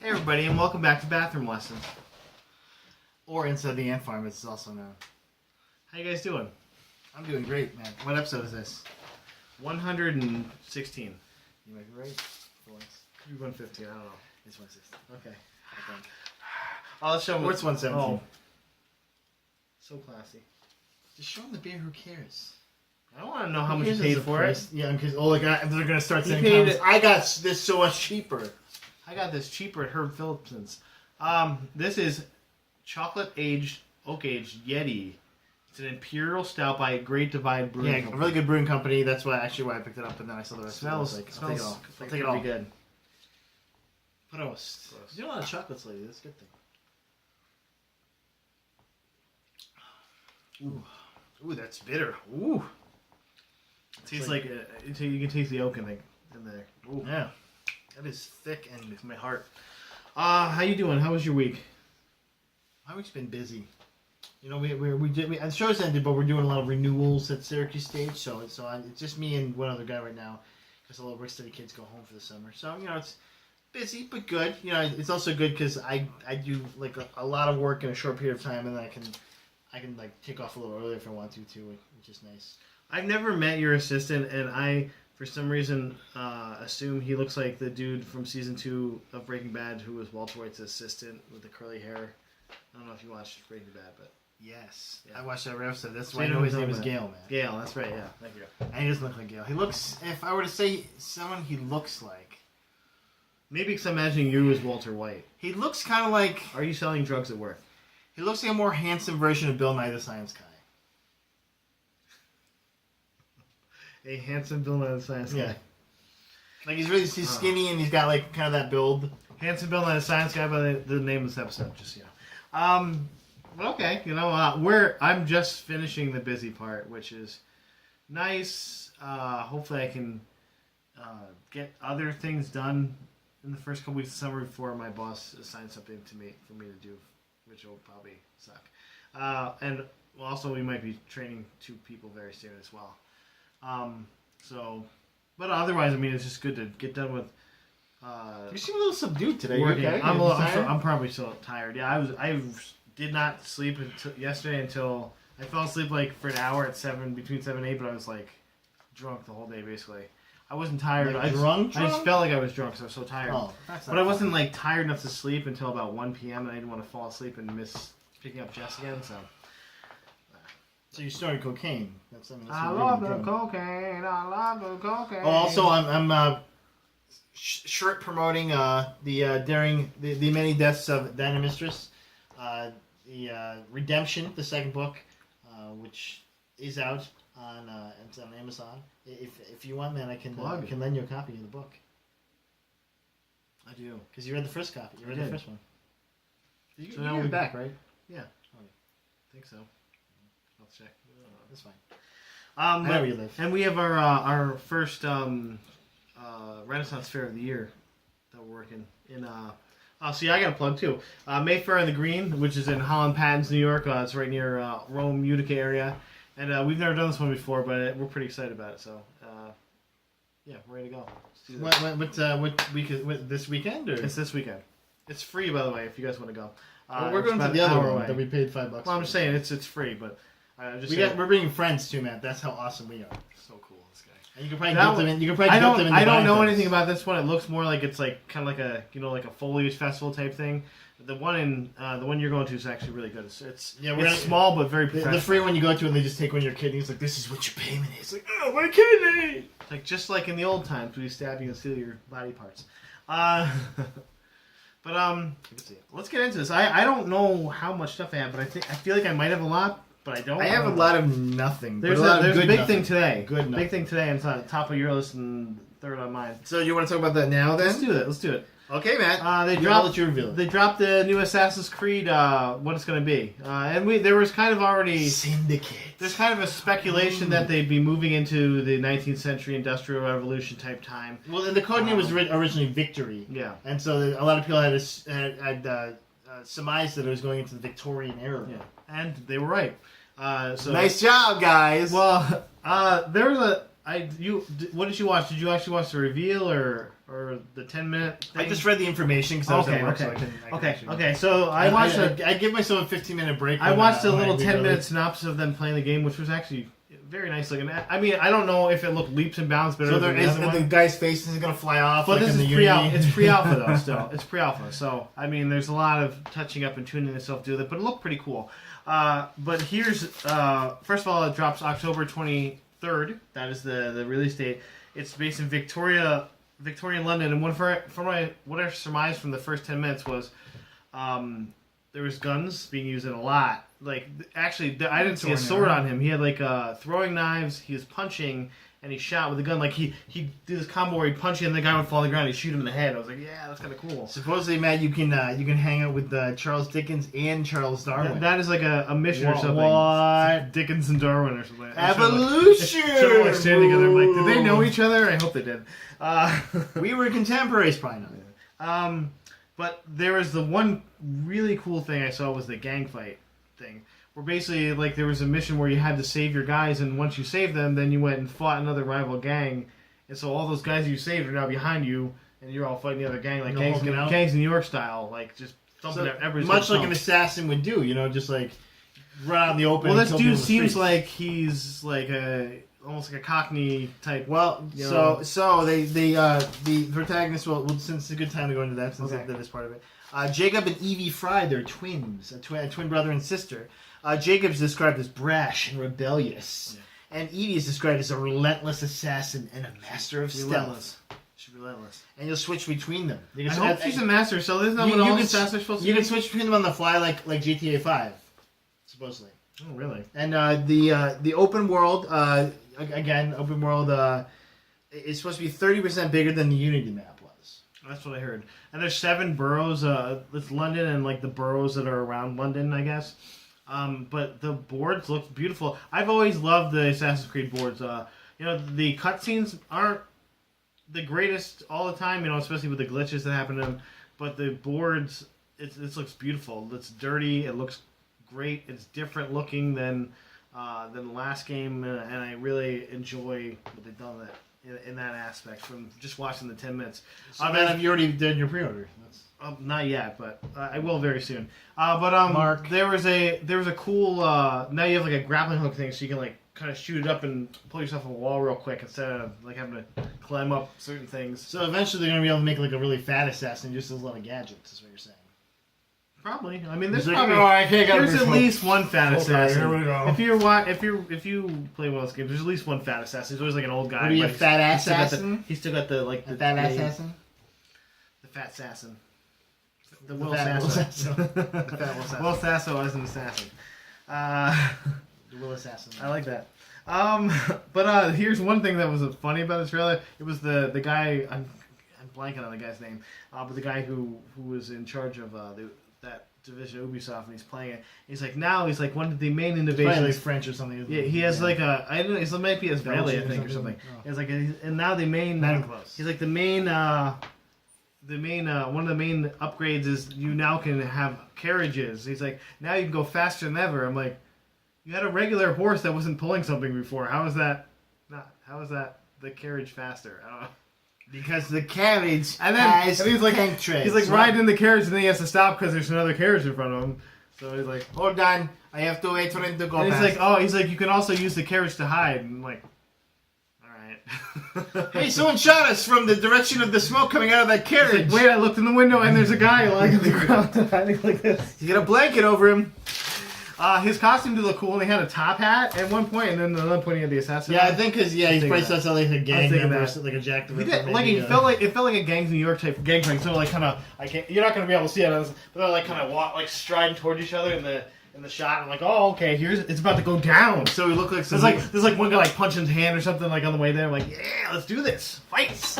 Hey everybody, and welcome back to Bathroom Lessons. Or Inside the Ant Farm, as it's also known. How you guys doing? I'm doing great, man. What episode is this? 116. You might be right. For once. Could be 115, I don't know. It's 116. Okay. I think. I'll show them. What's 117? Oh. So classy. Just show them the beer, who cares? I don't want to know how much you paid for it. Yeah, because they're going to start You saying paid comments. it- I got this so much cheaper. I got this cheaper at Herb Phillipson's. This is chocolate-aged, oak-aged Yeti. It's an imperial stout by Great Divide Brewing Yeah, Company. a really good brewing company. That's why I picked it up, and then I saw the rest Smells, of it. smells, I'll like take it all. pretty good. Prost. You do a lot of chocolates lately. That's a good thing. Ooh, that's bitter. Ooh. It tastes like you can taste the oak in there. Ooh. Yeah. That is thick and Makes my heart. How you doing? How was your week? my week's been busy. You know, the show's ended, but we're doing a lot of renewals at Syracuse Stage. So it's just me and one other guy right now, because a lot of work study kids go home for the summer. So it's busy but good. It's also good because I do like a lot of work in a short period of time, and then I can like take off a little earlier if I want to too, which is nice. I've never met your assistant, and I, for some reason, assume he looks like the dude from season 2 of Breaking Bad, who was Walter White's assistant with the curly hair. I don't know if you watched Breaking Bad, but Yes, yeah. I watched that episode. That's So why I you know know his who name I'm is talking Gale, man. Gale, that's right. Yeah, thank you. And he doesn't look like Gale. He looks. If I were to say someone he looks like, Maybe because I'm imagining you as Walter White. he looks kind of like. Are you selling drugs at work? He looks like a more handsome version of Bill Nye the Science Guy. A handsome Bill Nye the Science Guy. Yeah. Like he's skinny and he's got like kind of that build. Handsome Bill Nye the Science Guy by the name of this episode, just okay, I'm just finishing the busy part, which is nice. Hopefully I can get other things done in the first couple weeks of summer before my boss assigns something to me for me to do, which will probably suck. And also we might be training 2 people very soon as well. But otherwise, I mean, it's just good to get done with. You seem a little subdued today. Working. You okay? I'm probably still tired. Yeah, I did not sleep yesterday until I fell asleep like for an hour at between 7 and 8, but I was like drunk the whole day basically. I wasn't tired. Like I drunk? just felt like I was drunk, so I was so tired. Oh, that's not But I wasn't like tired enough to sleep until about 1 p.m. and I didn't want to fall asleep and miss picking up Jess again. So you started cocaine. That's I love the cocaine. I love the cocaine. Oh, also I'm shirt promoting the many deaths of Dynamitris, the Redemption, the second book, which is out on it's on Amazon. If you want, man, I can lend you a copy of the book. I do. Because you read the first copy. You read the first one. You now get we- it back, right? Yeah. I think so. I'll check. That's fine. I know where you live. And we have our first Renaissance Fair of the year that we're working in. So yeah, I got a plug too. Mayfair and the Green, which is in Holland Patents, New York. It's right near Rome, Utica area. And we've never done this one before, but we're pretty excited about it. So yeah, we're ready to go. What week is this weekend? Or? It's this weekend. It's free, by the way, if you guys want to go. Well, we're it's going to about the an other hour one away. that we paid $5. Well, I'm just saying it's free, but we're bringing friends too, man. That's how awesome we are. So cool, this guy. And you can probably guilt them in. You can probably I guilt them into don't buying know things. anything about this one. It looks more like it's like kind of like a foliage festival type thing. The one you're going to is actually really good. It's small but very professional. The free one you go to and they just take one of your kidneys. Like, this is what your payment is. It's like, oh, my kidney. Like just like in the old times, we stab you and steal your body parts. But let's get into this. I don't know how much stuff I have, but I feel like I might have a lot, but I don't. I have a lot of nothing. There's a big thing today. Good nothing. Big thing today, and it's on the top of your list and third on mine. So you want to talk about that now, then? Let's do it. Okay, man. They dropped the new Assassin's Creed, what it's going to be. And there was kind of already... Syndicate. There's kind of a speculation that they'd be moving into the 19th century Industrial Revolution type time. Well, the code name was originally Victory. Yeah. And so a lot of people had surmised that it was going into the Victorian era. Yeah. And they were right. Nice job, guys. Well, there was what did you watch? Did you actually watch the reveal or the 10-minute? I just read the information because I was at work, so I couldn't. Okay. So I watched. I give myself a 15-minute break. I watched a little 10-minute synopsis of them playing the game, which was actually very nice looking. I mean, I don't know if it looked leaps and bounds better. So than the other one. the guy's face is gonna fly off. But like this in is the pre-alpha. It's pre-alpha though. Still, it's pre-alpha. So I mean, there's a lot of touching up and tuning yourself to it, but it looked pretty cool. But here's first of all, it drops October 23rd. That is the release date. It's based in Victorian London, and what I surmised from the first 10 minutes was there was guns being used in a lot. Like, actually, I didn't see a sword on him. He had, like, throwing knives, he was punching, and he shot with a gun. Like, he did this combo where he'd punch you, and the guy would fall on the ground, he'd shoot him in the head. I was like, yeah, that's kind of cool. Supposedly, Matt, you can hang out with Charles Dickens and Charles Darwin. That is like a mission or something. What? Dickens and Darwin or something. Evolution! Should have standing together. I'm like, did they know each other? I hope they did. We were contemporaries, probably not. But there was the one really cool thing I saw was the gang fight thing. Where basically, like, there was a mission where you had to save your guys, and once you saved them, then you went and fought another rival gang. And so all those guys you saved are now behind you, and you're all fighting the other gang, like gangs in New York style, like, just thumping everybody's much like an assassin would do, just like run out in the open. Well, this dude seems like he's like almost like a Cockney type. Well, so the protagonist since it's a good time to go into that, since that is part of it. Jacob and Evie Fry, they're twins, a twin brother and sister. Jacob's described as brash and rebellious, and Evie is described as a relentless assassin and a master of stealth. She's relentless. And you'll switch between them. I hope she's a master, so isn't that what all assassins are supposed to You do? can switch between them on the fly like GTA 5, supposedly. Oh, really? And the open world, open world is supposed to be 30% bigger than the Unity map was. That's what I heard. And there's 7 boroughs. It's London and like the boroughs that are around London, I guess. But the boards look beautiful. I've always loved the Assassin's Creed boards. The cutscenes aren't the greatest all the time, especially with the glitches that happen to them. But the boards, it looks beautiful. It's dirty. It looks great. It's different looking than the last game, and I really enjoy what they've done in that aspect from just watching the 10 minutes. So have you already done your pre-order? Not yet, but I will very soon. Mark, there was a cool. Now you have like a grappling hook thing, so you can like kind of shoot it up and pull yourself on a wall real quick instead of like having to climb up certain things. So eventually they're gonna be able to make like a really fat assassin just as a lot of gadgets. Is what you're saying? Probably. I mean, there's at least one fat assassin. Here we go. If you play one of those games, there's at least one fat assassin. He's always like an old guy. Are you a fat assassin? He's still got the fat assassin. The fat assassin. The Will Sasso. Will Sasso as an assassin. The Will Assassin. I like that. But here's one thing that was funny about the trailer. It was the guy. I'm blanking on the guy's name. But the guy who was in charge of that division of Ubisoft, and he's playing it. He's like one of the main innovations. Probably like French or something. Yeah, he has like a I don't know. It might be Israeli, I think, or something. Oh. It's like and now the main. Not even close. He's like the main. One of the main upgrades is you now can have carriages. He's like, now you can go faster than ever. I'm like, you had a regular horse that wasn't pulling something before. How is that the carriage faster? I don't know. Because the carriage he's like tank treads. He's like riding in the carriage and then he has to stop because there's another carriage in front of him. So he's like, hold on, I have to wait for him to go. And past. he's like, you can also use the carriage to hide. And I'm like, hey, someone shot us from the direction of the smoke coming out of that carriage. Like, wait, I looked in the window and there's a guy lying on the ground hiding like this. He's got a blanket over him. His costume did look cool, and he had a top hat at one point, and then another point he had the assassin. Yeah, I think because he's probably such like a gang member, like a Jack the Ripper. It felt like a Gangs of New York type gang thing. So like kind of, you're not gonna be able to see it, but they're like kind of striding toward each other in the shot. I'm like, oh, okay, it's about to go down. So we look like there's like one guy like punching his hand or something like on the way there. I'm like, yeah, let's do this, fights.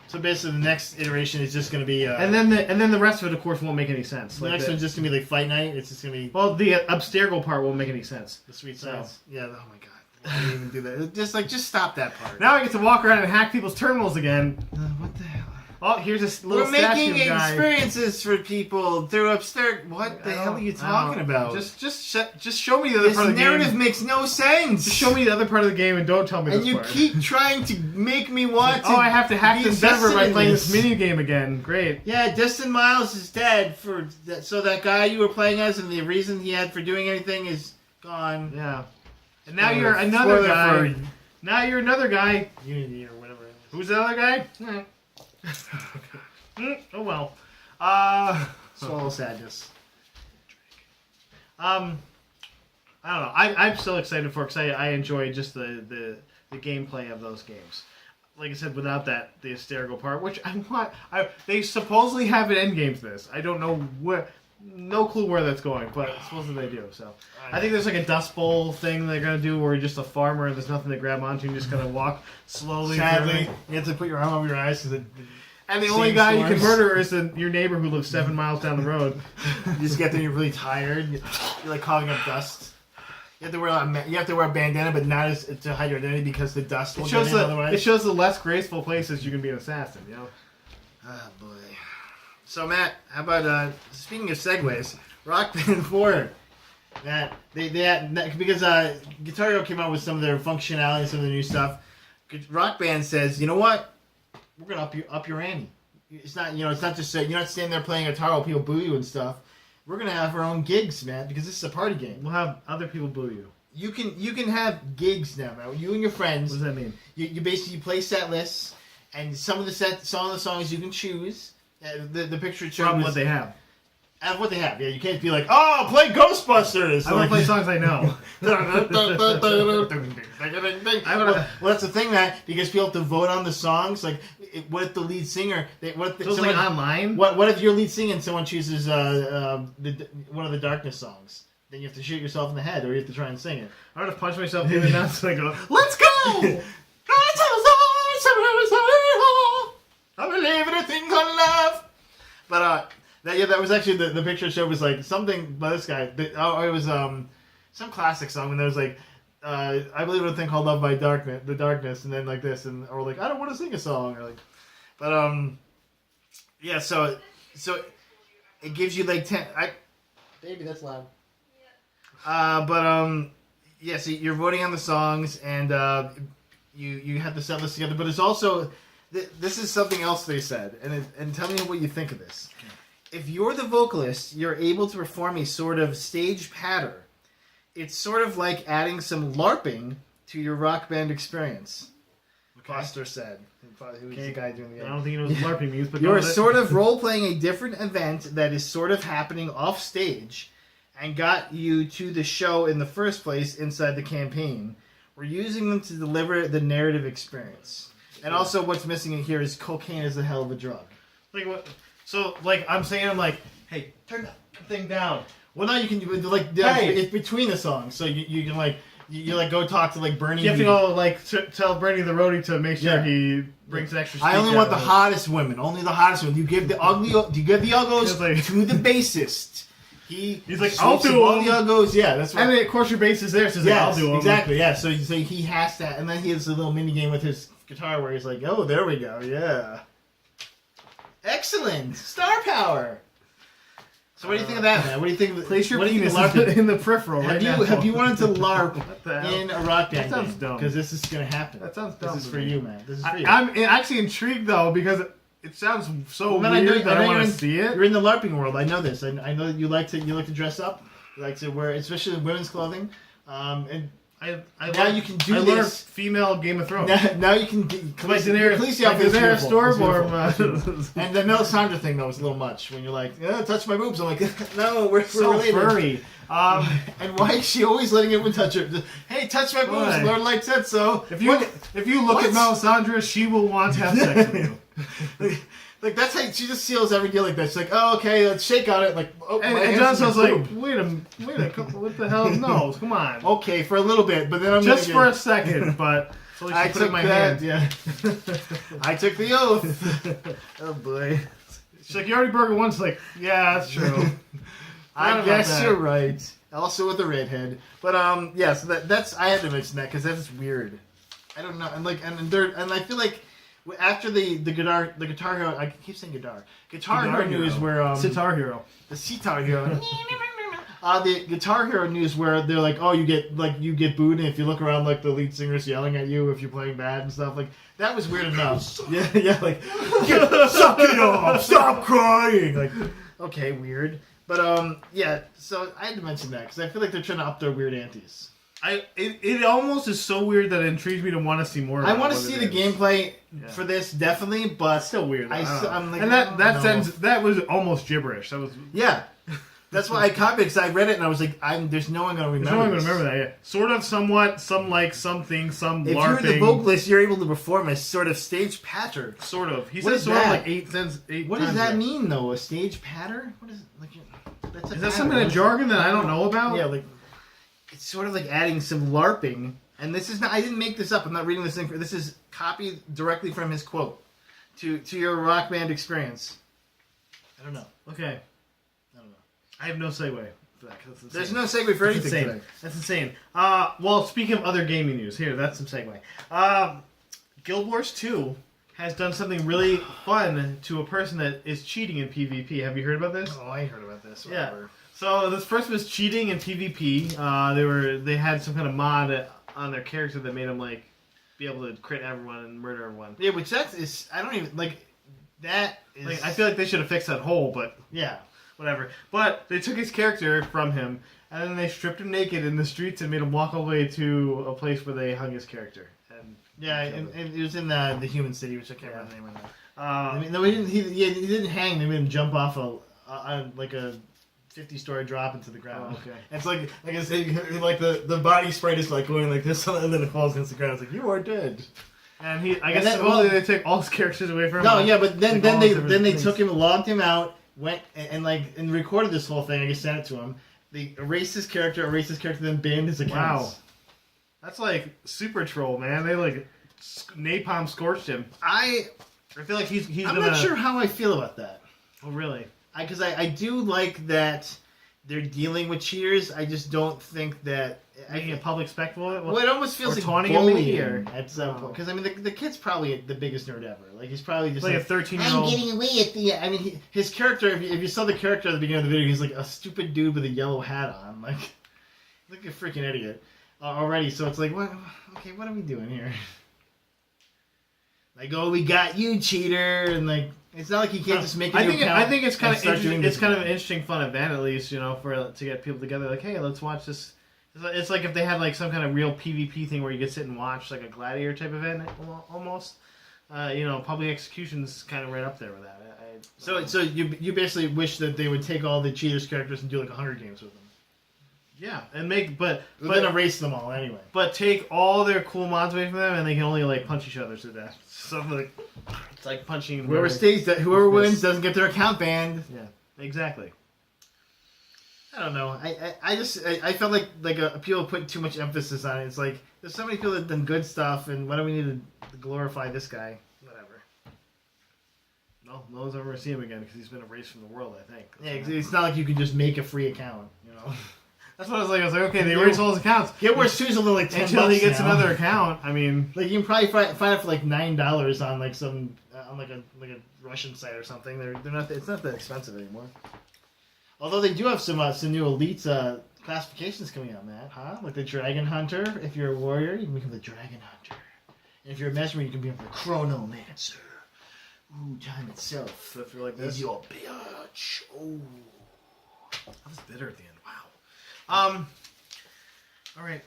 So basically, the next iteration is just going to be, and then the rest of it, of course, won't make any sense. The next one's just going to be like Fight Night. It's just going to be the abstergo part won't make any sense. The sweet science. Yeah. Oh my god. Why did you even do that? Just stop that part. Now I get to walk around and hack people's terminals again. What the hell? Oh, here's a little We're making statue guy. experiences for people through upstairs. What the hell are you talking about? Just show me the other This part of the narrative game. makes no sense. Just show me the other part of the game and don't tell me this And you part. keep trying to make me want to. Oh, I have to hack be the server by invested in playing this mini game again. Great. Yeah, Destin Miles is dead. So that guy you were playing as, and the reason he had for doing anything is gone. Yeah. And now you're another guy. Now you're another guy. Unity or whatever it is. Who's the other guy? Oh well. Swallow sadness. I don't know. I'm so excited for it because I enjoy just the gameplay of those games. Like I said, without the hysterical part, which I want. They supposedly have an end game for this. I don't know where. No clue where that's going, but supposedly they do. So I think there's like a Dust Bowl thing they're gonna do, where you're just a farmer and there's nothing to grab onto, and you just kind of walk slowly. Sadly, you have to put your arm over your eyes because and the only guy you can murder is your neighbor who lives 7 miles down the road. you just get there, you're really tired. You're like calling up dust. You have to wear a bandana, but not as to hide your identity because the dust will get in otherwise. It shows the less graceful places you can be an assassin. You know. Oh boy. So Matt, how about speaking of segues, Rock Band.4? That they had because Guitar Hero came out with some of their functionality and some of the new stuff. Rock Band says, you know what? We're gonna up your ante. It's not it's not just you're not standing there playing guitar while people boo you and stuff. We're gonna have our own gigs, man, because this is a party game. We'll have other people boo you. You can have gigs now, man. You and your friends. What does that mean? You basically play set lists, and some of the songs you can choose. The picture shows From what they have. Of what they have. Yeah, you can't be like, oh, play Ghostbusters. I want to play songs I know. Well, that's the thing, Matt, because people have to vote on the songs. Like, what if the lead singer? Like online. What if you're lead singing and someone chooses one of the Darkness songs? Then you have to shoot yourself in the head, or you have to try and sing it. I would have punched myself in the nuts and I go, let's go! I believe in things on love. But that was actually the picture show was like something by this guy. It was some classic song, and there was like I believe in a thing called "Love by Darkness," the Darkness, and then like this, or like I don't want to sing a song, or like, but yeah. So it gives you like 10. Baby, that's loud. Yeah. So you're voting on the songs, and you have the set list together, but it's also. This is something else they said, and tell me what you think of this. Okay. If you're the vocalist, you're able to perform a sort of stage patter. It's sort of like adding some LARPing to your Rock Band experience. Okay. Foster said. Who was the guy doing the I don't think he knows what LARPing means, but you're sort of role-playing a different event that is sort of happening off stage and got you to the show in the first place inside the campaign. We're using them to deliver the narrative experience. And also, what's missing in here is cocaine is a hell of a drug. Like what? So, like, I'm like, hey, turn that thing down. Well, now you can do like hey. It's between the songs, so you can like you like go talk to like Bernie. You have to go like tell Bernie the roadie to make sure he brings extra. I only want the hottest women. Only the hottest women. You give the ugly. You give the uggos like, to the bassist. He's like, I'll do all the uggos. Yeah, that's right. And then of course your bass is there, so like, I'll do them. Exactly. Yeah. So he has to, and then he has a little mini game with his guitar where he's like, oh, there we go, yeah. Excellent! Star power! So what do you think of that, man? What do you think of place your what penis do you think of in the peripheral right now? Have you wanted to LARP in a Rock Band That sounds game? dumb. Because this is going to happen. That sounds dumb. This is for you, man. This is for you. I'm actually intrigued, though, because it sounds so weird that I want to see it. You're in the LARPing world. I know this. I know that you like to dress up. You like to wear, especially women's clothing. And now you can do I this. learned female Game of Thrones. Now you can like Daenerys Stormborn. And the Melisandre thing though was a little much when you're like, touch my boobs. I'm like, no, we're so related. Furry. And why is she always letting everyone touch her? Hey, touch my boobs. Why? Lord Light said so. If you look at Melisandre, she will want to have sex with you. Like that's how she just seals every deal like that. She's like, oh, okay, let's shake on it. Like, oh, and Johnson's like, wait a couple, what the hell? No, come on. Okay, for a little bit, but then I'm just for a second, but so I took my hand. Yeah, I took the oath. Oh boy. She's like, you already broke it once. Like, yeah, that's true. I guess you're right. Also with the redhead, but yeah. So that's I had to mention that because that's weird. I don't know, and I feel like after the Guitar Hero, I keep saying Guitar Hero news where Sitar Hero. the Sitar Hero. The Guitar Hero news where they're like, oh, you get booed, and if you look around, like the lead singer's yelling at you if you're playing bad and stuff. Like that was weird enough. Yeah, like suck it off, stop crying. Like, okay, weird, but yeah. So I had to mention that because I feel like they're trying to up their weird antes. It almost is so weird that it intrigues me to want to see more. I want to see the gameplay for this definitely, but still weird. I'm like, and that was almost gibberish. That was That's why I copied it, because I read it and I was like, there's no one going to remember. There's no one going to remember that. Yeah, sort of, somewhat, some like something, some. If LARPing. you're the vocalist, you're able to perform a sort of stage patter. Sort of. He says sort of like 8 cents. What does that mean though? A stage patter? What is like? Is that some kind of jargon that I don't know about? Yeah, like it's sort of like adding some LARPing. And this is not. I didn't make this up. I'm not reading this thing. This is copied directly from his quote. To your Rock Band experience. I don't know. Okay. I have no segue for that. There's no segue for anything today. That's insane. Well, speaking of other gaming news, here, that's some segue. Guild Wars 2 has done something really fun to a person that is cheating in PvP. Have you heard about this? Oh, I heard about this. Whatever. Yeah. So this person was cheating in PvP. They had some kind of mod on their character that made them like be able to crit everyone and murder everyone. Yeah, which I don't even like. That is. Like, I feel like they should have fixed that hole, but yeah. Whatever. But they took his character from him, and then they stripped him naked in the streets and made him walk all the way to a place where they hung his character. And and it was in the Human City, which I can't remember the name of that. No, he didn't hang. They made him jump off like a 50-story drop into the ground. Oh, okay. And it's like I said, like the body sprite is like going like this, and then it falls against the ground. It's like, you are dead. And they took all his characters away from him. No, yeah, but then they took him, logged him out. Went and recorded this whole thing. I just sent it to him. They erased his character, then banned his accounts. Wow, that's like super troll, man. They like napalm scorched him. I feel like he's. I'm not sure how I feel about that. Oh, really? Because I do like that they're dealing with cheaters. I just don't think that making a public spectacle. Well, it almost feels like taunting bullying at some point. Because I mean, the kid's probably the biggest nerd ever. Like he's probably just like a 13-year-old. I'm getting away at the. I mean, his character. If you saw the character at the beginning of the video, he's like a stupid dude with a yellow hat on. Like a freaking idiot already. So it's like, what? Okay, what are we doing here? Like, oh, we got you, cheater, and like. It's not like you can't just make a new account. I think it's kind of interesting. It's kind of an interesting, fun event, at least, to get people together. Like, hey, let's watch this. It's like if they had like some kind of real PvP thing where you could sit and watch like a gladiator type event, almost. Public executions kind of right up there with that. So you basically wish that they would take all the cheaters' characters and do like 100 games with them. Yeah, and but then erase them all anyway. But take all their cool mods away from them, and they can only like punch each other to death. Something like it's like punching. Whoever wins doesn't get their account banned. Yeah, exactly. I don't know. I felt like people put too much emphasis on it. It's like there's so many people that have done good stuff, and why do we need to glorify this guy? Whatever. No one's ever going to see him again because he's been erased from the world. I think. Yeah, it's not like you can just make a free account. That's what I was like. Okay, they erase all his accounts. Guild Wars 2 is only like $10 until he gets another account. I mean, like you can probably find it for like $9 on like some on like a Russian site or something. They're not. It's not that expensive anymore. Although they do have some new elite classifications coming out, Matt. Huh? Like the Dragon Hunter. If you're a warrior, you can become the Dragon Hunter. And if you're a mesmer, you can become the Chronomancer. Ooh, time itself. So if you're like this, is your bitch. Oh, that was bitter at the end. Wow. All right.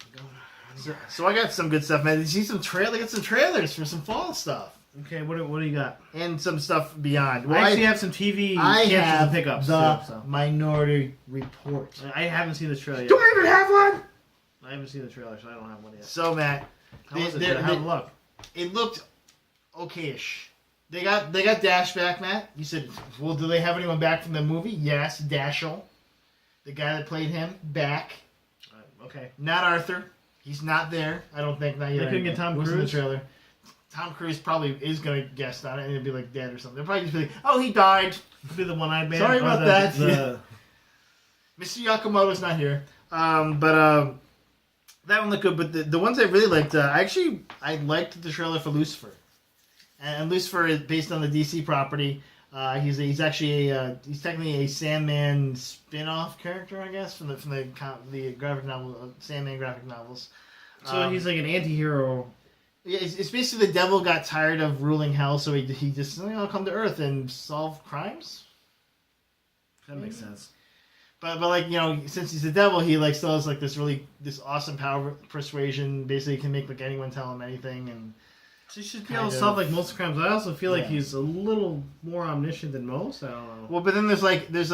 So I got some good stuff, man. Did you see some I got some trailers for some fall stuff. Okay, what do you got? And some stuff beyond. Well, I actually have some TV and pickups. The Minority Report. I haven't seen the trailer yet. Do I even have one? I haven't seen the trailer, so I don't have one yet. So, Matt, how was it? How did it look? It looked okay-ish. They got Dash back, Matt. You said, well, do they have anyone back from the movie? Yes, Dashel. The guy that played him, back. Okay. Not Arthur. He's not there. I don't think. Not yet. They couldn't get Tom Cruise? In the trailer. Tom Cruise probably is going to guest on it, and it'll be like dead or something. They'll probably just be like, oh, he died. It'll be the one-eyed man. Sorry about that. Mr. Yakamoto's not here. But that one looked good. But the ones I really liked, I liked the trailer for Lucifer. And Lucifer is based on the DC property. He's actually he's technically a Sandman spin-off character, I guess, from the graphic novel Sandman graphic novels. So he's like an anti-hero. Yeah, it's basically the devil got tired of ruling hell, so he just come to Earth and solve crimes. That makes sense. But like since he's the devil, he like still has like this awesome power of persuasion. Basically, he can make like anyone tell him anything, and so he should be able to solve like most crimes. I also feel like he's a little more omniscient than most. I don't know. Well, but then there's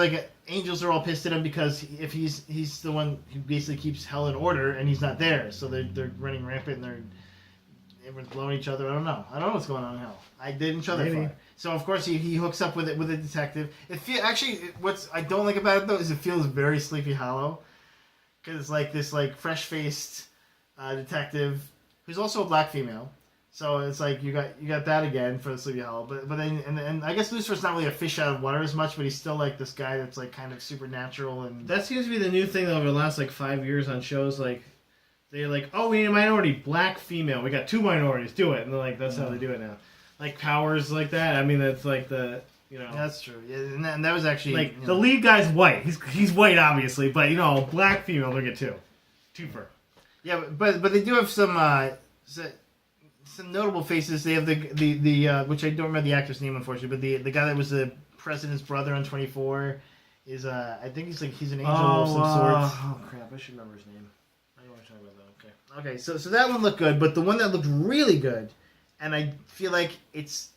angels are all pissed at him because if he's the one who basically keeps hell in order, and he's not there, so they're running rampant and everyone's blowing each other. I don't know what's going on in hell. I didn't show that far. So of course he hooks up with a detective. What I don't like about it though is it feels very Sleepy Hollow, because it's like this like fresh faced detective who's also a black female. So it's like you got that again for the Sleepy Hollow. But then and I guess Lucifer's not really a fish out of water as much, but he's still like this guy that's like kind of supernatural. And that seems to be the new thing over the last like 5 years on shows. Like they're like, oh, we need a minority, black female. We got 2 minorities, do it. And they're like, that's how they do it now. Like powers like that. I mean, that's like the That's true. Yeah, and that was actually like the lead guy's white. He's white obviously, but black female they get 2 for. Yeah, but they do have some notable faces. They have the which I don't remember the actor's name unfortunately, but the guy that was the president's brother on 24 is I think he's an angel of some sort. Oh crap! I should remember his name. I don't want to talk about that. Okay, so that one looked good, but the one that looked really good, and I feel like it's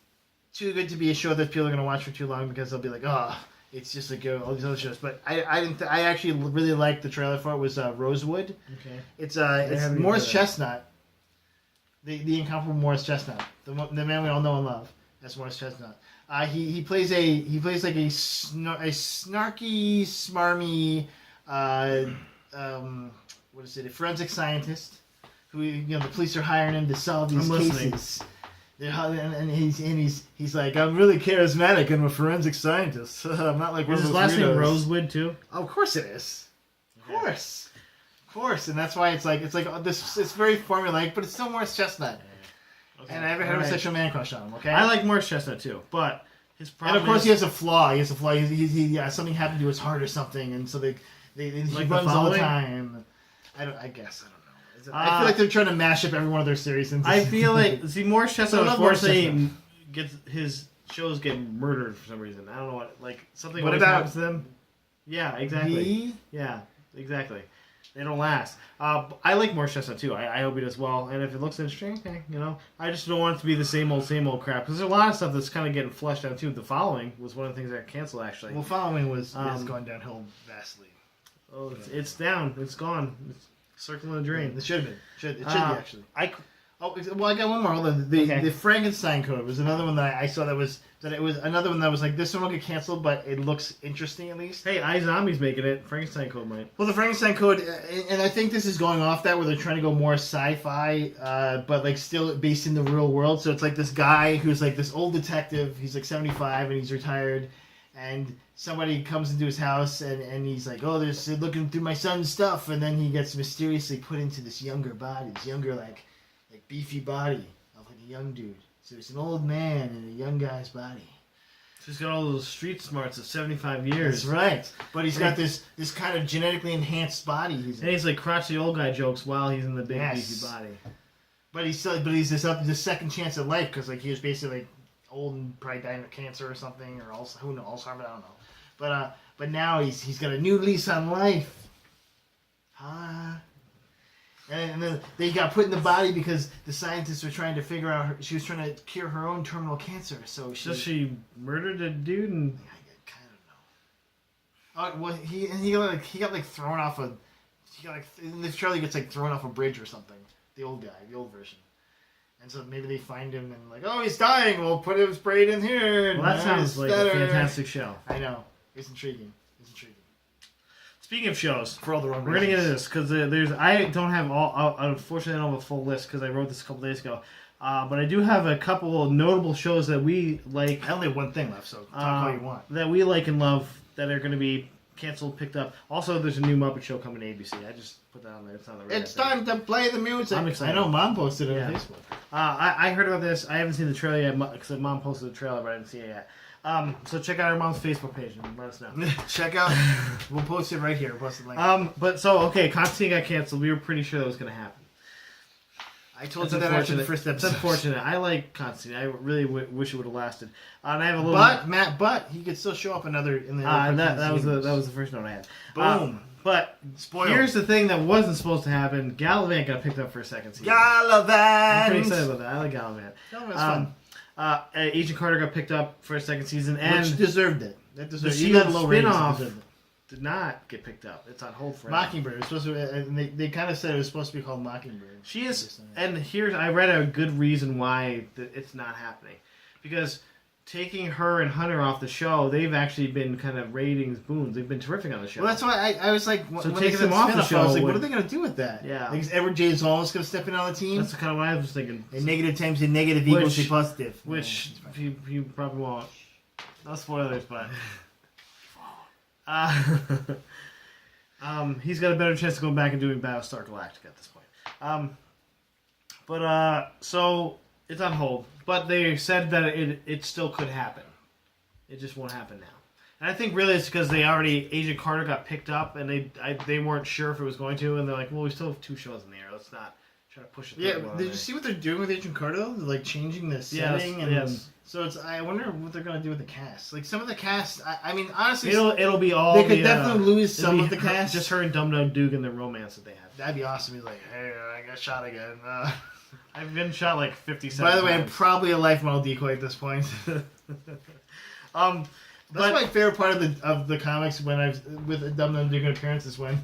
too good to be a show that people are going to watch for too long because they'll be like, oh, it's just like all these other shows. But I actually really liked the trailer for it. Was Rosewood. Okay. It's Morris Chestnut, the incomparable Morris Chestnut, the man we all know and love. That's Morris Chestnut. He plays like a snarky, smarmy, what is it? A forensic scientist who the police are hiring him to solve these cases. And he's like, I'm really charismatic. I'm a forensic scientist. I'm not like one of those his last weirdos. name Rosewood too? Oh, of course it is. Of course, and that's why it's like this. It's very formulaic, but it's still Morris Chestnut. Okay. And I haven't had a sexual man crush on him. Okay, I like Morris Chestnut too, but his problem. And of course, he has a flaw. He something happened to his heart or something, and so he runs all the time. I guess I don't know. I feel like they're trying to mash up every one of their series. I feel like Morris Chestnut unfortunately his shows get murdered for some reason. I don't know what something. What happens to them? Yeah, exactly. Yeah, exactly. They don't last. I like Morris Chestnut too. I hope he does well. And if it looks interesting, okay, I just don't want it to be the same old crap. Because there's a lot of stuff that's kind of getting fleshed out too. The Following was one of the things that got canceled actually. Well, Following has gone downhill vastly. Oh, it's down. It's gone. It's circling the drain. It should have been. It should be actually. I got one more. Hold on. The Frankenstein Code was another one that I saw that was another one that was like this one will get canceled, but it looks interesting at least. Hey, iZombie's making it. Frankenstein Code might. Well, the Frankenstein Code, and I think this is going off that where they're trying to go more sci-fi, but like still based in the real world. So it's like this guy who's like this old detective. He's like 75 and he's retired, and somebody comes into his house and he's like, oh, they're looking through my son's stuff, and then he gets mysteriously put into this younger body, this younger like beefy body of like a young dude. So it's an old man in a young guy's body. So he's got all those street smarts of 75 years. That's right. But he's got this kind of genetically enhanced body. He's like crotchety old guy jokes while he's in the big beefy body. But he's this second chance at life because like he was basically like old and probably dying of cancer or something, or who knows, Alzheimer's, I don't know. But now he's got a new lease on life. And then they got put in the body because the scientists were trying to figure out she was trying to cure her own terminal cancer. So she murdered a dude and I kind of know. Well, he got thrown off in this trailer he gets thrown off a bridge or something. The old guy, the old version. And so maybe they find him and oh, he's dying. We'll put him sprayed in here. Well, that sounds like a fantastic show. I know. It's intriguing. Speaking of shows, for all the wrong we're gonna get into this because I don't have unfortunately I don't have a full list because I wrote this a couple days ago. But I do have a couple of notable shows that we like. I only have one thing left, so talk how you want. That we like and love that are going to be canceled, picked up. Also, there's a new Muppet Show coming to ABC. I just put that on there. It's on the radar. It's time to play the music. I'm excited. I know Mom posted it on Facebook. I heard about this. I haven't seen the trailer yet because Mom posted the trailer, but I didn't see it yet. So check out our mom's Facebook page and let us know. Check out. We'll post it right here. We'll post the link. Okay, Constantine got canceled. We were pretty sure that was going to happen. I told you that after the first episode. It's unfortunate. I like Constantine. I really wish it would have lasted. And I have a little. But he could still show up in the other. That was the first note I had. Boom. But spoiled. Here's the thing that wasn't supposed to happen. Gallivant got picked up for a second season. Gallivant. I'm pretty excited about that. I like Gallivant. Gallivant's fun. Agent Carter got picked up for a second season, and which deserved it. That deserved it. The spin-off did not get picked up. It's on hold forever. Mockingbird. It was supposed to. And they kind of said it was supposed to be called Mockingbird. She is, and I read a good reason why it's not happening, because taking her and Hunter off the show, they've actually been kind of ratings booms. They've been terrific on the show. Well, that's why I was like, so taking them off the show, I was like, what are they going to do with that? Yeah, like, is Edward James Olmos going to step in on the team? That's kind of what I was thinking. And negative times a negative equals a positive. Which you probably won't. No spoilers, but he's got a better chance of going back and doing Battlestar Galactica at this point. So it's on hold, but they said that it still could happen. It just won't happen now. And I think really it's because Agent Carter got picked up, and they weren't sure if it was going to, and they're like, well, we still have 2 shows in the air. Let's not try to push it. Yeah, did you see what they're doing with Agent Carter though? They're like changing the setting, yes. So I wonder what they're gonna do with the cast. Like some of the cast, I mean, honestly, it'll be all. They could definitely lose some of the cast. Just her and Dum Dum Dugan and the romance that they have. That'd be awesome. He's like, hey, I got shot again. I've been shot like 57 By the way, times. I'm probably a life model decoy at this point. That's my favorite part of the comics when with a Dum Dum Dugan appearance is when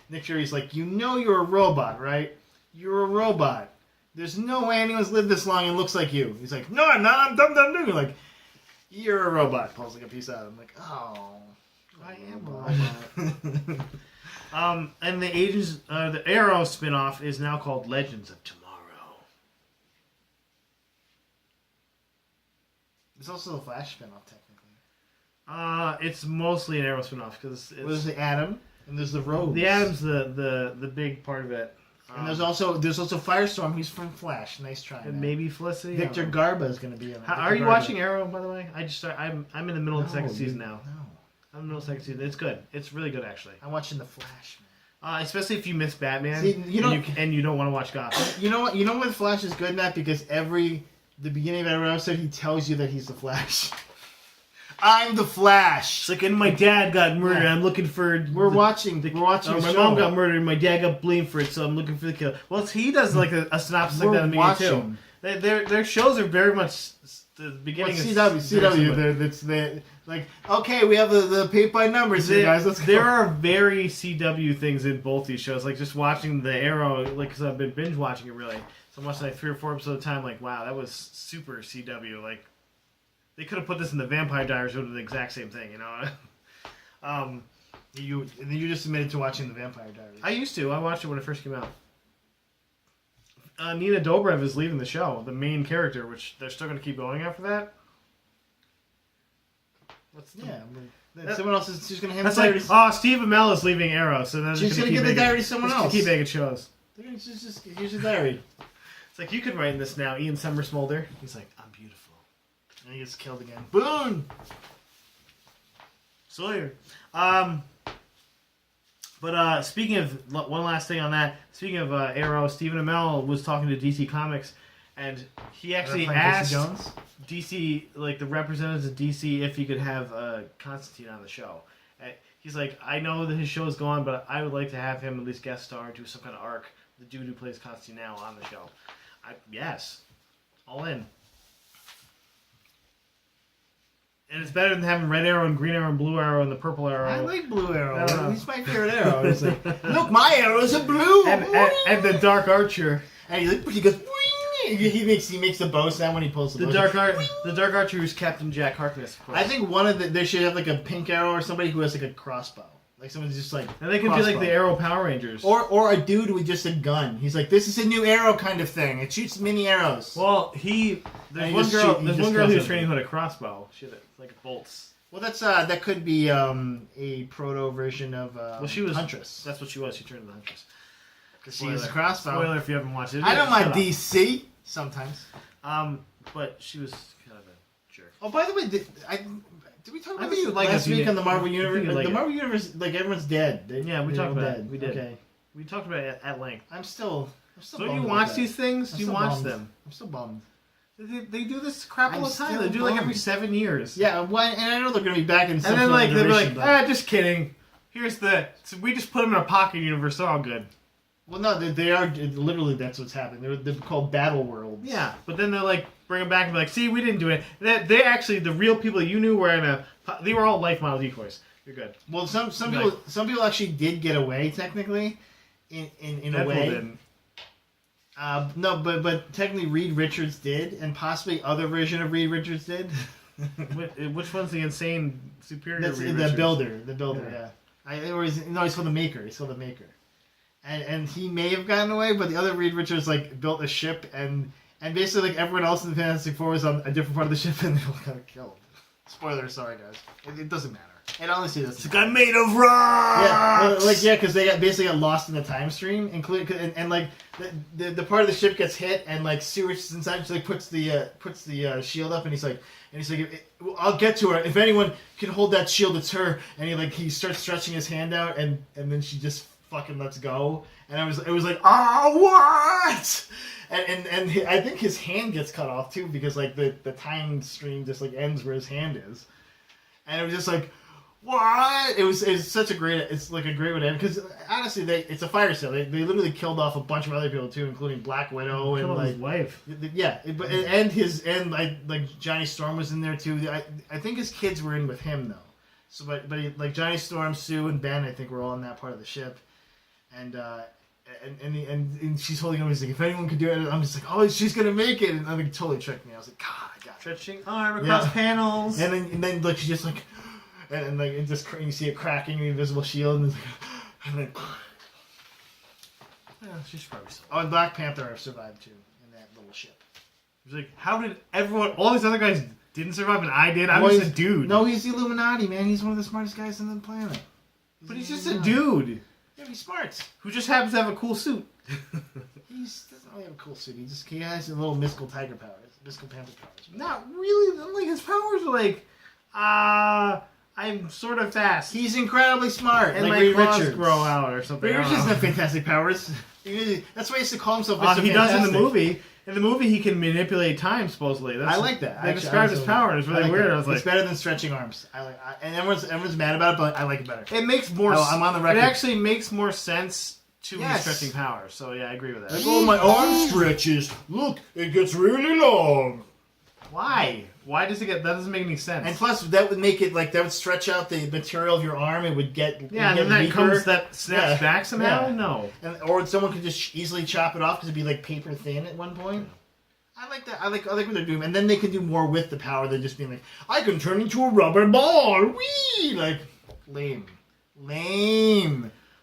Nick Fury's like, you're a robot, right? You're a robot. There's no way anyone's lived this long and looks like you. He's like, no, I'm not. I'm Dum Dum Dugan. Like, you're a robot. Pulls like a piece out. I'm like, oh, I am a robot. And the Arrow spinoff is now called Legends of Tomorrow. It's also the Flash spinoff, technically. It's mostly an Arrow spinoff because there's the Atom and there's the Rogues. The Atom's the big part of it. And there's also Firestorm. He's from Flash. Nice try. And maybe Felicity. Victor Garba is going to be in it. Are you watching Arrow, by the way? I'm in the middle of the second season now. No. I'm in the middle of the second season. It's good. It's really good, actually. I'm watching The Flash, man. Especially if you miss Batman. See, and you don't want to watch Gotham. You know what? You know what The Flash is good at? Because the beginning of every episode, he tells you that he's the Flash. I'm the Flash. It's like, and my dad got murdered. I'm looking for. We're watching. My mom got murdered, and my dad got blamed for it. So I'm looking for the killer. Well, he does like a synopsis like that in the beginning too. Their shows are very much the beginning. CW. Like, okay, we have the paint by numbers here, guys. Let's go. There are very CW things in both these shows. Like just watching the Arrow, like because I've been binge watching it really. So I'm watching like 3 or 4 episodes at a time. Like, wow, that was super CW. Like. They could have put this in the Vampire Diaries. It would have been the exact same thing, you know. You just admitted to watching the Vampire Diaries. I used to. I watched it when it first came out. Nina Dobrev is leaving the show, the main character, which they're still going to keep going after that. Someone else is just going to hand the diaries. Like, Steve Amell is leaving Arrow, so then she's going to give the diary to someone else. Keep making shows. Here's your diary. It's like, you could write in this now. Ian Somersmolder. He's like, I'm beautiful. And he gets killed again. Boom! Sawyer. But speaking of, one last thing on that. Speaking of Arrow, Stephen Amell was talking to DC Comics, and he actually asked DC, like the representatives of DC, if he could have Constantine on the show. He's like, I know that his show is gone, but I would like to have him at least guest star and do some kind of arc. The dude who plays Constantine now on the show. Yes. All in. And it's better than having Red Arrow and Green Arrow and Blue Arrow and the Purple Arrow. I like Blue Arrow. He's my favorite arrow. It's like, look, my arrows are blue. And the Dark Archer. And he goes. He makes the bow sound when he pulls the bow. The Dark Archer is Captain Jack Harkness. I think they should have like a pink arrow or somebody who has like a crossbow. Like someone's just like. And they could be like the Arrow Power Rangers. Or a dude with just a gun. He's like, this is a new arrow kind of thing. It shoots mini arrows. Well, there's one girl who's training with a crossbow. She had like bolts. Well, that could be a proto version of she was Huntress. That's what she was. She turned into Huntress. Because she is a crossbow. Spoiler if you haven't watched it. I don't mind Shut up. DC sometimes. But she was kind of a jerk. Oh, by the way, did we talk about think this you'd like last it if you week did. on the Marvel I think Universe? you'd like The it. Marvel Universe, like everyone's dead. Yeah, we They're talked all about it. dead. We did. Okay. We talked about it at length. I'm still So do bummed you about watch that. these things? I'm Do you still watch bummed. them? I'm still bummed. They do this crap all the I'm time. still They do like every bummed. 7 years. Yeah, well, and I know they're going to be back in some And then sort of they'll be iteration, like, but- just kidding. Here's so we just put them in a pocket universe. They're all good. Well, no, they are literally. That's what's happening. They're called battle worlds. Yeah, but then they're like bring them back and be like, see, we didn't do it. They actually the real people that you knew were they were all life model decoys. You're good. Well, some people actually did get away technically, in a Deadpool way. didn't. No, but technically Reed Richards did, and possibly other version of Reed Richards did. Which one's the insane superior? That's Reed the Richards? builder. Yeah. He's called the maker. He's called the maker. And he may have gotten away, but the other Reed Richards like built a ship and basically like everyone else in the Fantastic Four was on a different part of the ship and they all got killed. Spoiler, sorry guys. It doesn't matter. It honestly doesn't. It's made of rocks. Yeah, because they basically got lost in the time stream, including and like the part of the ship gets hit and like sewage is inside. So like puts the shield up and he's like I'll get to her. If anyone can hold that shield, it's her. And he starts stretching his hand out and then she just fucking lets go. And it was like what? And I think his hand gets cut off too because like the time stream just like ends where his hand is. And it was just like. What? It's such a great way to end because honestly it's a fire sale. They literally killed off a bunch of other people too, including Black Widow and like his wife. Yeah, like Johnny Storm was in there too. I think his kids were in with him though. So like Johnny Storm, Sue, and Ben I think were all on that part of the ship, and she's holding him. He's like, if anyone could do it, I'm just like, oh, she's gonna make it, and I think totally tricked me. I was like, God, I got it. Stretching arm across panels. And then like she just like. And like it just you see it cracking the invisible shield, and, then Yeah, she should probably still. oh, and Black Panther survived too in that little ship. It was like, how did all these other guys didn't survive and I did? I'm just a dude. No, he's the Illuminati, man. He's one of the smartest guys on the planet. But he's just a dude Yeah, he's smart. who just happens to have a cool suit. He doesn't really have a cool suit. He has a little mystical tiger powers, mystical panther powers. Not really. Like his powers are like, I'm sort of fast. He's incredibly smart. And like my Reed claws Richards. grow out or something. Reed I don't Richards know. doesn't have fantastic powers. That's why he used to call himself Mr. He does in the Fantastic. movie. In the movie, he can manipulate time. Supposedly, I like that. They Actually, described his honestly, power, and it's really like weird. that. I was like, it's better than stretching arms. And everyone's mad about it, but I like it better. it makes more. I'm on the record. It actually makes more sense to Yes. his stretching power. So yeah, I agree with that. Like, oh, my arm stretches. Look, it gets really long. Why? Why does it get? That doesn't make any sense. And plus, that would make it like that would stretch out the material of your arm. It would get yeah, and get then that weaker. snaps Yeah. back somehow. Yeah. No. Or someone could just easily chop it off because it'd be like paper thin at one point. I like that. I like what they're doing, and then they can do more with the power than just being like, I can turn into a rubber ball. Whee! Like lame.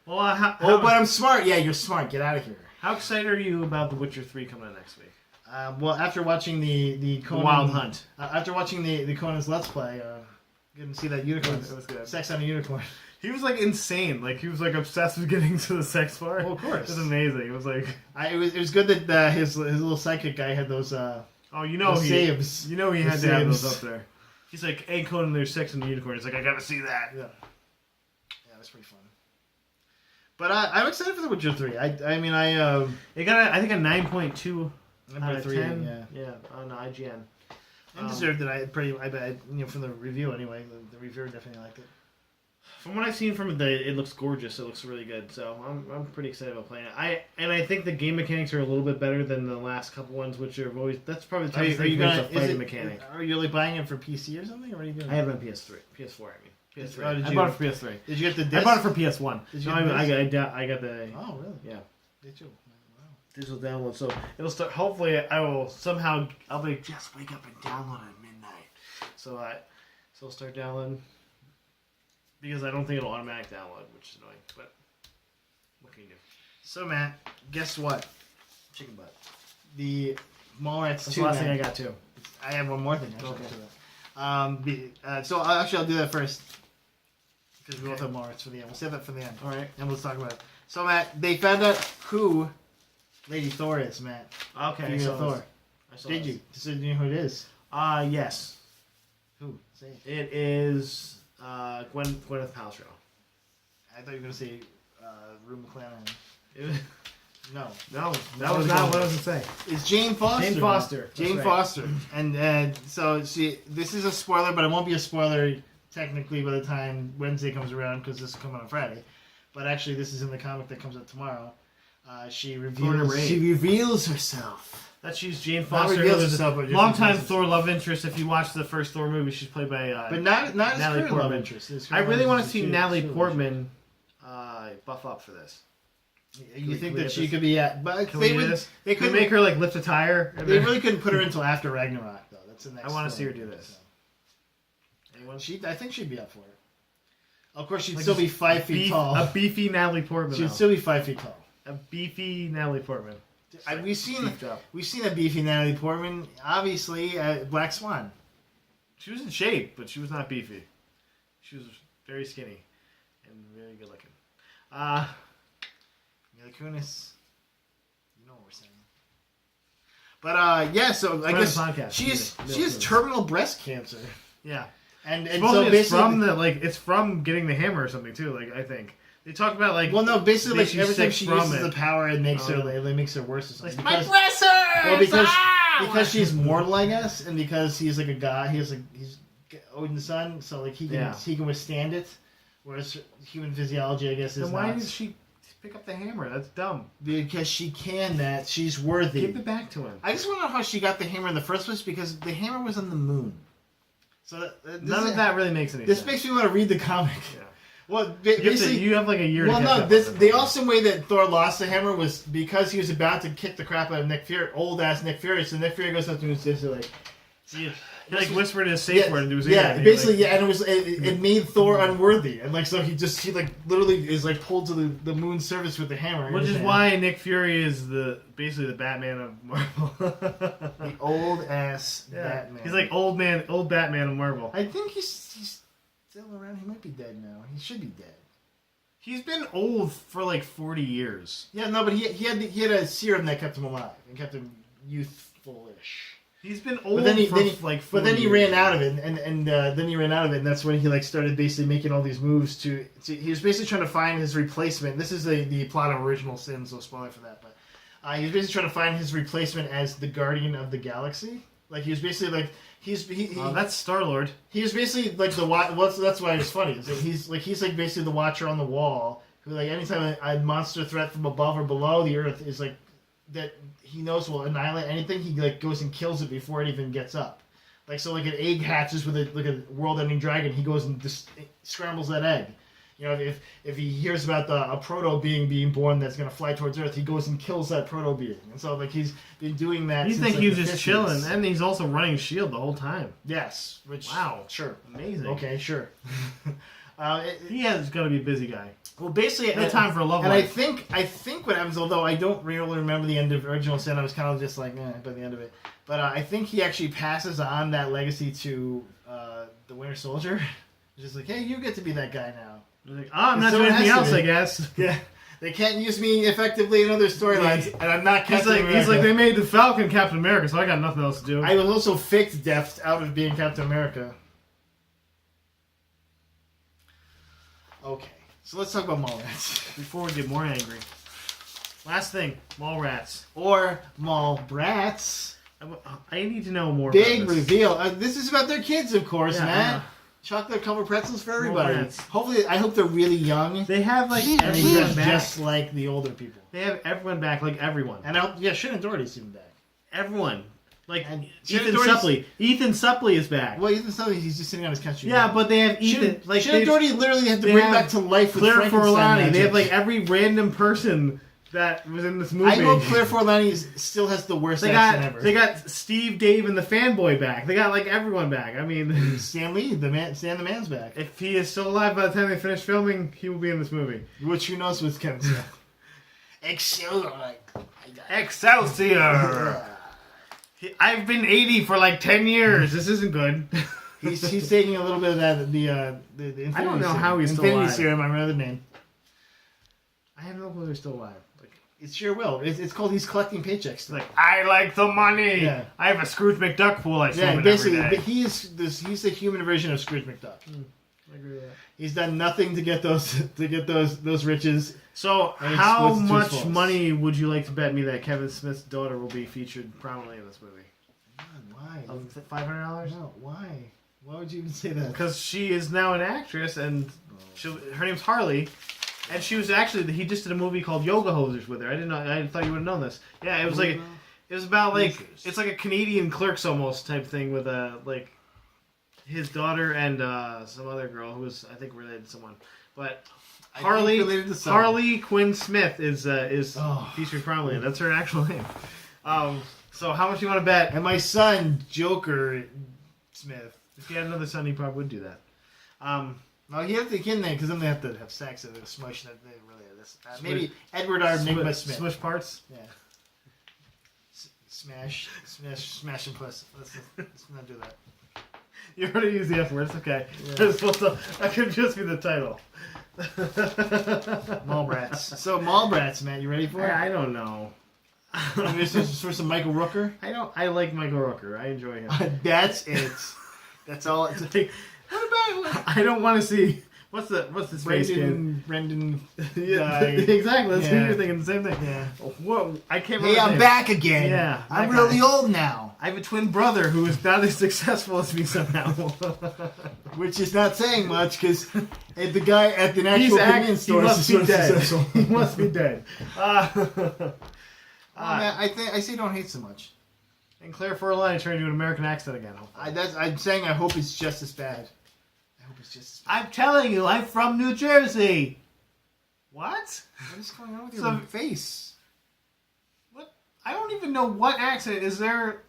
Well, But I'm smart. Yeah, you're smart. Get out of here. how excited are you about The Witcher 3 coming out next week? Well, after watching the Conan, Wild Hunt. After watching the Conan's Let's Play, getting to see that unicorn. It was good. Sex on a unicorn. He was like insane. Like he was like obsessed with getting to the sex part. Well, of course. It was amazing. It was like, It was good that his little psychic guy had those. oh, you know The he saves. You know he The had to have those saves. up there. He's like, hey Conan, there's sex in the unicorn. He's like, I gotta see that. Yeah, that's pretty fun. But I'm excited for The Witcher 3. It got I think a 9.2 out of 3, 10. Yeah, on IGN. And deserved it. I bet from the review anyway. The reviewer definitely liked it. From what I've seen from it, it looks gorgeous. It looks really good. So I'm pretty excited about playing it. I think the game mechanics are a little bit better than the last couple ones, which are always that's probably the toughest thing for me is the fighting mechanic. Are you like buying it for PC or something? Or what are you doing? I have it on PS4. PS3. Oh, I bought it for PS3. Did you get the disc? I bought it for PS1. Did you No, get the I got the Oh, really? yeah Did you? Wow. digital download. So it'll start. Hopefully, I will somehow. I'll be just wake up and download at midnight. So it'll start downloading. Because I don't think it'll automatic download, which is annoying. But what can you do? So, Matt, guess what? Chicken butt. The Mallrats That's 2. the last thing I man. got too. I have one more thing. Actually, Okay. to So actually, I'll do that first because we both have Mallrats for the end. We'll save that for the end. All right. And let's talk about it. So Matt, they found out who Lady Thor is, Matt. Okay. Female Thor. Did this. you? So do you know who it is? Yes. Who? Say it. It is Gwyneth Paltrow. I thought you were gonna say Rue McClanahan. No, that was not what I was gonna say. It's Jane Foster. Jane Foster. Jane That's Foster. And so this is a spoiler, but it won't be a spoiler technically by the time Wednesday comes around because this will come out on Friday. But actually, this is in the comic that comes out tomorrow. She reveals herself. That she's Jane Not Foster. reveals herself, but Longtime Thor love interest. If you watch the first Thor movie, she's played by but not as Natalie current Portman. love interest. I really want to see Natalie Portman buff up for this. You think that she could be at? But Can they could make her like lift a tire. They really couldn't put her until after Ragnarok, though. That's the next. I want to see her do this. Anyone? I think she'd be up for it. Of course, she'd still be 5 feet tall. A beefy Natalie Portman. She'd still be 5 feet tall. A beefy Natalie Portman. We've seen a beefy Natalie Portman. Obviously, Black Swan. She was in shape, but she was not beefy. She was very skinny and very good looking. Mila Kunis. You know what we're saying. But yeah, so I guess she has terminal breast cancer. Yeah. And so it's from it's from getting the hammer or something too. Like I think they talk about like basically like every time she uses the power, it makes her worse or something. My breasts hurt! Well, because she's mortal, I guess, and because he's like a god, he's Odin's son, so like he can withstand it. Whereas human physiology, I guess, is then why did she pick up the hammer? That's dumb. Because she can that. She's worthy. Give it back to him. I just want to know how she got the hammer in the first place because the hammer was on the moon. So none of that really makes any sense. This makes me want to read the comic. Yeah. Well, basically, you have like a year. Well, no. The awesome way that Thor lost the hammer was because he was about to kick the crap out of Nick Fury, old ass Nick Fury. So Nick Fury goes up to him and says, "Like, he like whispered his safe word into his ear." Yeah, basically, and it made Thor unworthy, and like so he literally is like pulled to the moon's surface with the hammer. Which is why Nick Fury is basically the Batman of Marvel. The old ass Batman. He's like old Batman of Marvel. I think he's still around. He might be dead now. He should be dead. He's been old for like 40 years. Yeah, no, but he had a serum that kept him alive and kept him youthful-ish. He's been old but then he ran out of it, and then he ran out of it, and that's when he started basically making all these moves to he was basically trying to find his replacement. This is the plot of Original Sin, so spoiler for that. But he was basically trying to find his replacement as the Guardian of the Galaxy. Like he was basically like that's Star-Lord. He was basically like that's why it's funny. Is that he's basically the Watcher on the wall who like anytime a monster threat from above or below the Earth is like that he knows will annihilate anything, he like goes and kills it before it even gets up. Like so, like an egg hatches with a world-ending dragon, he goes and just scrambles that egg. You know, if he hears about a proto being born that's going to fly towards Earth, he goes and kills that proto being. And so like he's been doing that. You since, think like, he was the just 50s. chilling, and he's also running Shield the whole time. Yes. Which sure, amazing. Okay, sure. He has got to be a busy guy. Well, basically, no time for a love life. And I think what happens, although I don't really remember the end of Original Sin, I was kind of just like, by the end of it. But I think he actually passes on that legacy to the Winter Soldier. Just like, hey, you get to be that guy now. Like, I'm not doing anything else, I guess. Yeah. They can't use me effectively in other storylines, and I'm not Captain America. He's like, they made the Falcon Captain America, so I got nothing else to do. I was also faked death out of being Captain America. Okay, so let's talk about Mallrats. Before we get more angry. Last thing, Mallrats. Or Mallbrats. I need to know more Big about this. reveal. This is about their kids, of course, yeah, Matt. Chocolate covered pretzels for everybody. Mallrats. Hopefully, I hope they're really young. They have like and they everyone dress back. just like the older people. They have everyone back, like everyone. And Shannon Doherty's even back. Everyone. Like and Ethan Suplee. Ethan Suplee is back. Well, Ethan Suplee, he's just sitting on his couch. Yeah, but they have Ethan. Shannon Doherty literally had to bring back to life with Claire Frankenstein Forlani. They have like every random person that was in this movie. I hope Claire Forlani still has the worst accent ever. They got Steve, Dave, and the fanboy back. They got like everyone back. I mean, Stan Lee, Stan the Man's back. If he is still alive by the time they finish filming, he will be in this movie. Which who knows with Kevin Smith. Excelsior! Excelsior! I've been 80 for like 10 years. This isn't good. He's taking a little bit of that the Infinity I don't know Serum. how he's still Infinity alive. Serum. I remember the name. I have no clue they're still alive. Like, It sure will. It's called he's collecting paychecks. like I like the money. Yeah. I have a Scrooge McDuck pool. I swim in basically, every but day. he's the human version of Scrooge McDuck. I agree with that. He's done nothing to get those riches. So, And how it's much false. money would you like to bet me that Kevin Smith's daughter will be featured prominently in this movie? Why? $500? No, why? Why would you even say that? Because she is now an actress, and her name's Harley, and she was actually he just did a movie called Yoga Hosers with her. I didn't know. I thought you would have known this. Yeah, it was like it was about like Hosers. it's like a Canadian Clerks almost type thing with like his daughter and some other girl who was I think related to someone, but. Harley Quinn Smith is featured prominently. That's her actual name. So how much do you want to bet? And my son, Joker Smith. If he had another son, he probably would do that. Well, he have to get in there because then they have to have sex and smush. That they really this. Maybe Edward R. Enigma Smith. Smush parts. Yeah. Smash, and plus. Let's not do that. You already used the F word. It's okay. Yeah. That could just be the title. Mallrats. So Mallrats, Matt, you ready for it? I don't know. This is for some Michael Rooker. I like Michael Rooker. I enjoy him. That's it. That's all. It's Like, what about? I don't want to see. What's the space kid? Brendan. Yeah, guy. exactly. That's Yeah. what you're thinking. The same thing. Yeah. What? I can't. Hey, remember his I'm name. back again. Yeah, I'm that guy. really old now. I have a twin brother who is not as successful as me somehow. Which is not saying much because the guy at the actual convenience store must be is dead. successful. He must be dead. Man, I say don't hate so much. And Claire Forlani trying to do an American accent again. Hopefully. I'm saying I hope it's just as bad. I hope it's just as bad. I'm telling you, I'm from New Jersey. What? What is going on with So- your face? What? I don't even know what accent is there.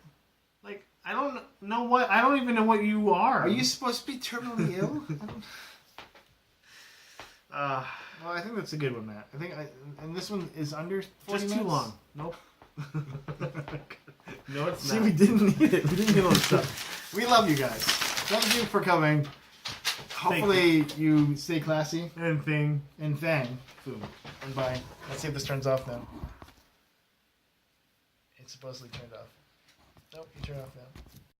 Like, I don't know what. I don't even know what you are. Are you supposed to be terminally ill? Well, I think that's a good one, Matt. And this one is under 40 just minutes? too long. Nope. No, it's See, not. we didn't need it. We didn't get all this stuff. We love you guys. Thank you for coming. Hopefully you stay classy. And Fang And Fang Fum. And bye. Let's see if this turns off now. It's supposedly turned off. Nope, you turn it off now.